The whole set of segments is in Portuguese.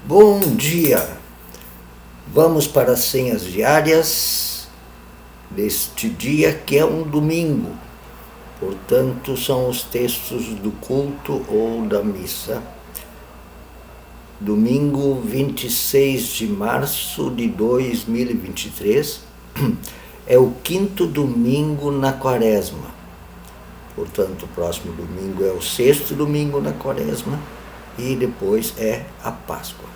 Bom dia! Vamos para as senhas diárias deste dia, que é um domingo. Portanto, são os textos do culto ou da missa. Domingo 26 de março de 2023 é o quinto domingo na quaresma. Portanto, o próximo domingo é o sexto domingo na quaresma e depois é a Páscoa.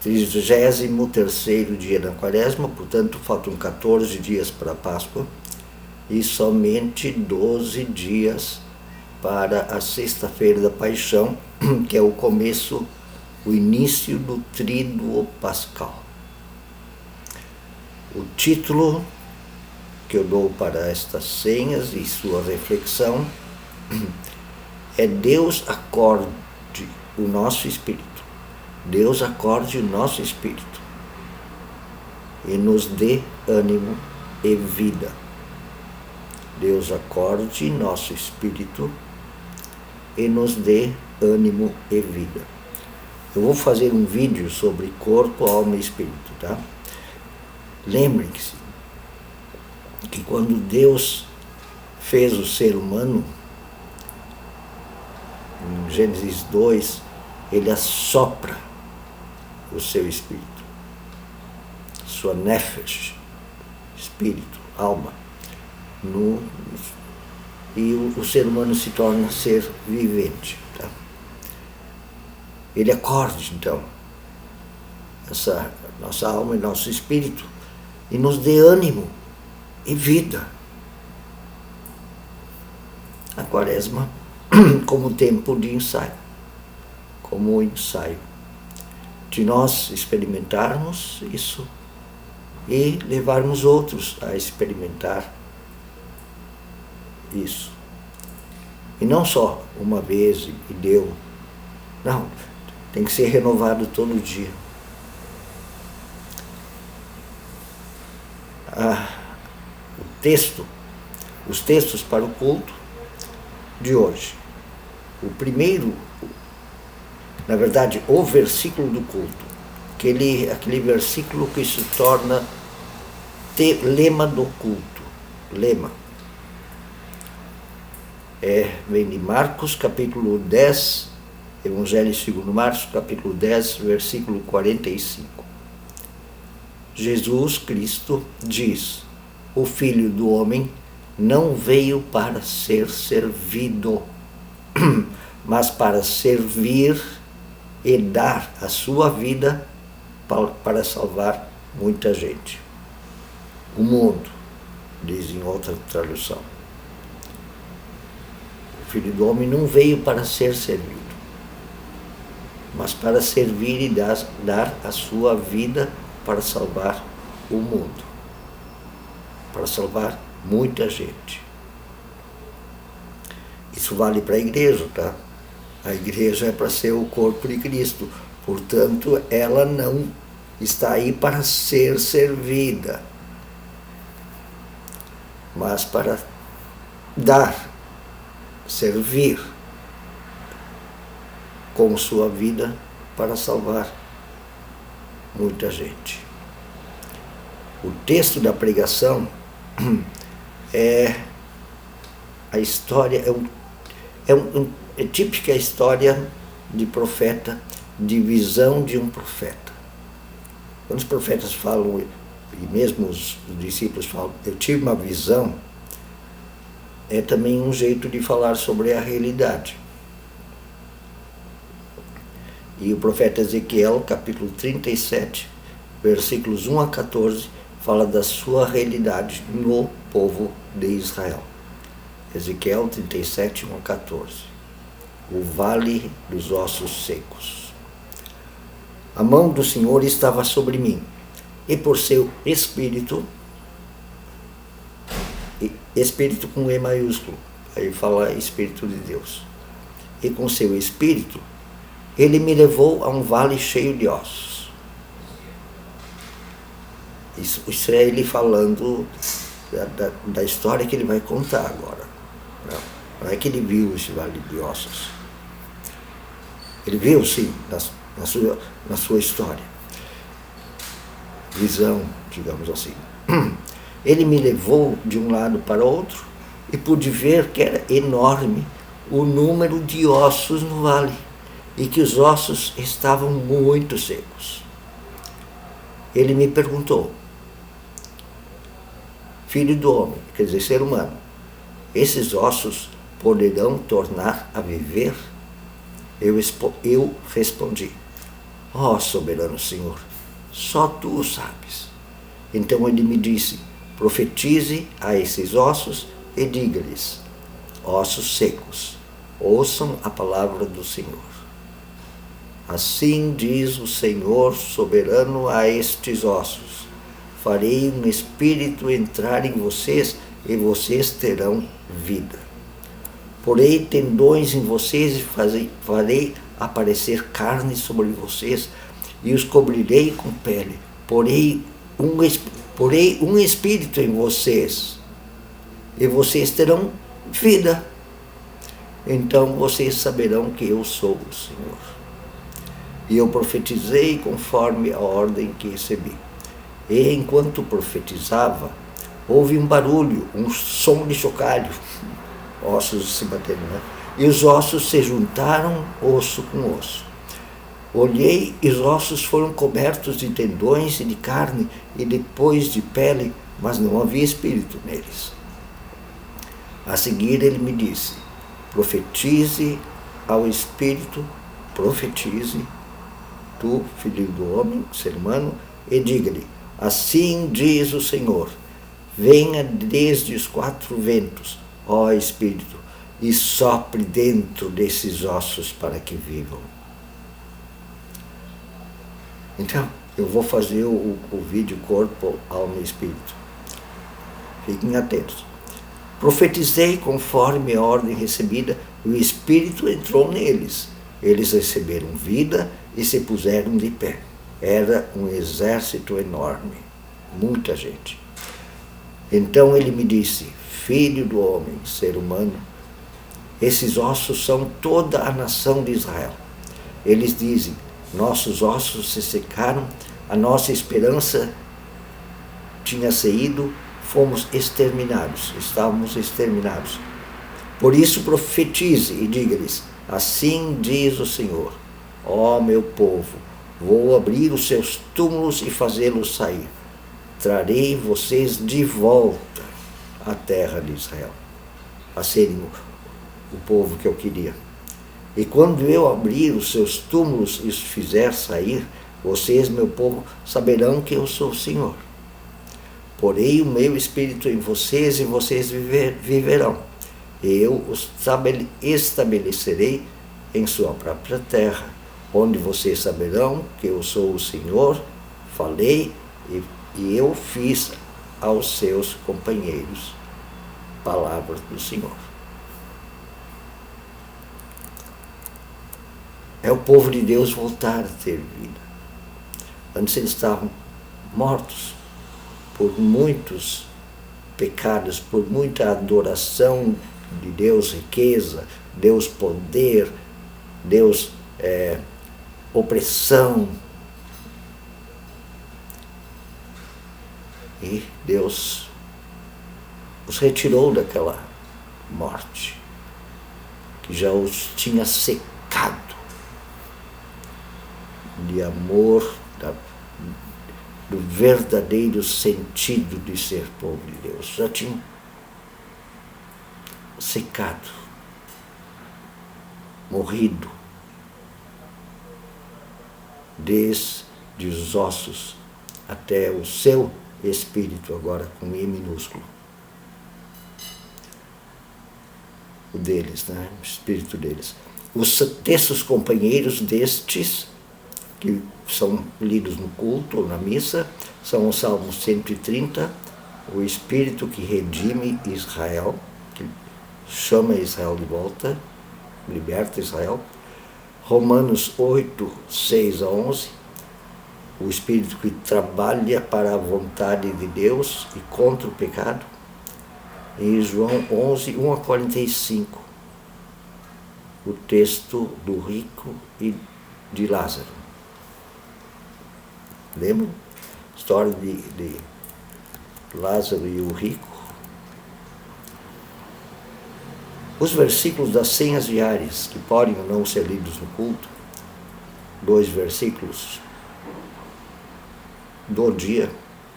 33º dia da quaresma, portanto faltam 14 dias para a Páscoa e somente 12 dias para a sexta-feira da Paixão, que é o começo, o início do Tríduo Pascal. O título que eu dou para estas senhas e sua reflexão é Deus acorde o nosso espírito. Deus acorde o nosso espírito e nos dê ânimo e vida. Deus acorde nosso espírito e nos dê ânimo e vida. Eu vou fazer um vídeo sobre corpo, alma e espírito, tá? Lembrem-se que quando Deus fez o ser humano, em Gênesis 2, ele assopra o seu espírito, sua nefesh, espírito, alma, e o ser humano se torna ser vivente. Tá? Ele acorde, então, essa nossa alma e nosso espírito e nos dê ânimo e vida. A quaresma como tempo de ensaio, como o ensaio de nós experimentarmos isso e levarmos outros a experimentar isso. E não só uma vez e deu. Não, tem que ser renovado todo dia. Os textos para o culto de hoje. O primeiro, na verdade, o versículo do culto, aquele versículo que se torna lema do culto, lema. Vem de Marcos, capítulo 10, Evangelho segundo Marcos, capítulo 10, versículo 45. Jesus Cristo diz: o Filho do Homem não veio para ser servido, mas para servir e dar a sua vida para salvar muita gente. O mundo, diz em outra tradução. O Filho do Homem não veio para ser servido, mas para servir e dar a sua vida para salvar o mundo, para salvar muita gente. Isso vale para a igreja, tá? A igreja é para ser o corpo de Cristo, portanto, ela não está aí para ser servida, mas para dar, servir com sua vida para salvar muita gente. O texto da pregação é a história, é típica história de profeta, de visão de um profeta. Quando os profetas falam, e mesmo os discípulos falam, eu tive uma visão, é também um jeito de falar sobre a realidade. E o profeta Ezequiel, capítulo 37, versículos 1 a 14, fala da sua realidade no povo de Israel. Ezequiel 37, 1 a 14. O vale dos ossos secos. A mão do Senhor estava sobre mim, e por seu espírito, espírito com E maiúsculo, aí fala Espírito de Deus, e com seu espírito, ele me levou a um vale cheio de ossos. Isso é ele falando da história que ele vai contar agora. Não é que ele viu esse vale de ossos. Ele viu, sim, na sua história. Visão, digamos assim. Ele me levou de um lado para outro e pude ver que era enorme o número de ossos no vale e que os ossos estavam muito secos. Ele me perguntou: filho do homem, quer dizer, ser humano, esses ossos poderão tornar a viver? Eu respondi: ó soberano Senhor, só tu o sabes. Então ele me disse: profetize a esses ossos e diga-lhes: ossos secos, ouçam a palavra do Senhor. Assim diz o Senhor soberano a estes ossos: farei um espírito entrar em vocês e vocês terão vida. Porei tendões em vocês e farei aparecer carne sobre vocês e os cobrirei com pele. Porei um espírito em vocês e vocês terão vida. Então vocês saberão que eu sou o Senhor. E eu profetizei conforme a ordem que recebi. E enquanto profetizava, houve um barulho, um som de chocalho, ossos se batendo, né? E os ossos se juntaram, osso com osso. Olhei e os ossos foram cobertos de tendões e de carne e depois de pele, mas não havia espírito neles. A seguir ele me disse: profetize ao espírito, profetize, tu, filho do homem, ser humano, e diga-lhe: assim diz o Senhor, venha desde os 4 ventos, ó Espírito, e sopre dentro desses ossos para que vivam. Então, eu vou fazer o vídeo corpo, alma e espírito. Fiquem atentos. Profetizei conforme a ordem recebida, e o Espírito entrou neles. Eles receberam vida e se puseram de pé. Era um exército enorme, muita gente. Então ele me disse: filho do homem, ser humano, esses ossos são toda a nação de Israel. Eles dizem: nossos ossos se secaram, a nossa esperança tinha saído, fomos exterminados, estávamos exterminados. Por isso profetize e diga-lhes: assim diz o Senhor, ó meu povo, vou abrir os seus túmulos e fazê-los sair. Trarei vocês de volta à terra de Israel, a serem o povo que eu queria. E quando eu abrir os seus túmulos e os fizer sair, vocês, meu povo, saberão que eu sou o Senhor. Porei o meu espírito em vocês e vocês viverão. E eu os estabelecerei em sua própria terra, onde vocês saberão que eu sou o Senhor, falei e eu fiz aos seus companheiros. Palavra do Senhor. É o povo de Deus voltar a ter vida. Antes eles estavam mortos por muitos pecados, por muita adoração de Deus riqueza, Deus poder, Deus opressão. E Deus os retirou daquela morte que já os tinha secado de amor, do verdadeiro sentido de ser povo de Deus. Já tinham secado, morrido, desde os ossos até o seu espírito, agora com I minúsculo. O deles, né? O espírito deles. Os textos companheiros destes, que são lidos no culto ou na missa, são o Salmo 130, o Espírito que redime Israel, que chama Israel de volta, liberta Israel. Romanos 8, 6 a 11, o Espírito que trabalha para a vontade de Deus e contra o pecado. E João 11, 1 a 45, o texto do rico e de Lázaro. Lembra? História de Lázaro e o rico. Os versículos das senhas diárias, que podem ou não ser lidos no culto, 2 versículos do dia,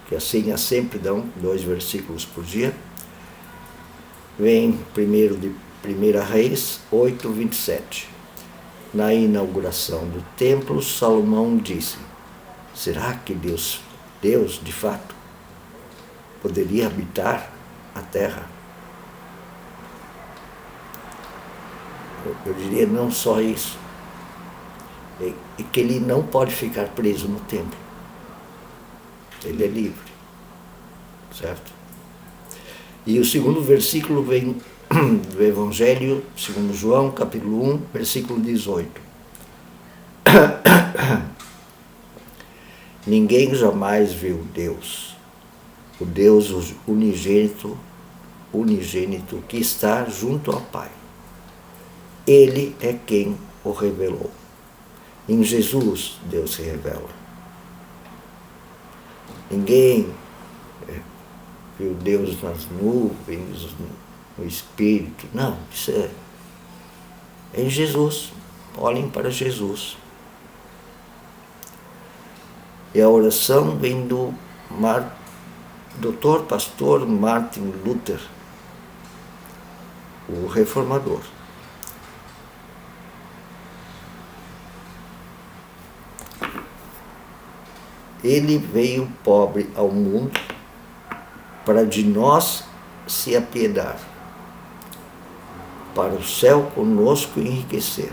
que as senhas sempre dão 2 versículos por dia, vem primeiro de 1 Reis 8, 27. Na inauguração do templo, Salomão disse: será que Deus, de fato, poderia habitar a terra? Eu diria não só isso, e que ele não pode ficar preso no templo. Ele é livre, certo? E o segundo versículo vem do Evangelho segundo João, capítulo 1, versículo 18. Ninguém jamais viu Deus, o Deus unigênito que está junto ao Pai. Ele é quem o revelou. Em Jesus, Deus se revela. Ninguém viu Deus nas nuvens, no Espírito. Não, isso é em Jesus. Olhem para Jesus. E a oração vem do Dr. Pastor Martin Luther, o reformador. Ele veio pobre ao mundo para de nós se apiedar, para o céu conosco enriquecer,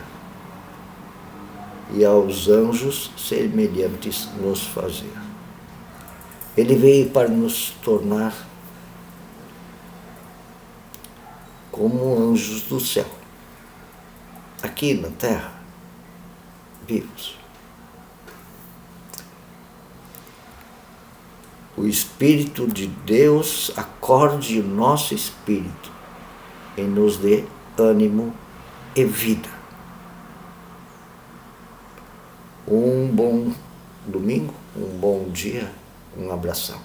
e aos anjos semelhantes nos fazer. Ele veio para nos tornar como anjos do céu, aqui na terra, vivos. O Espírito de Deus acorde o nosso espírito e nos dê ânimo e vida. Um bom domingo, um bom dia, um abração.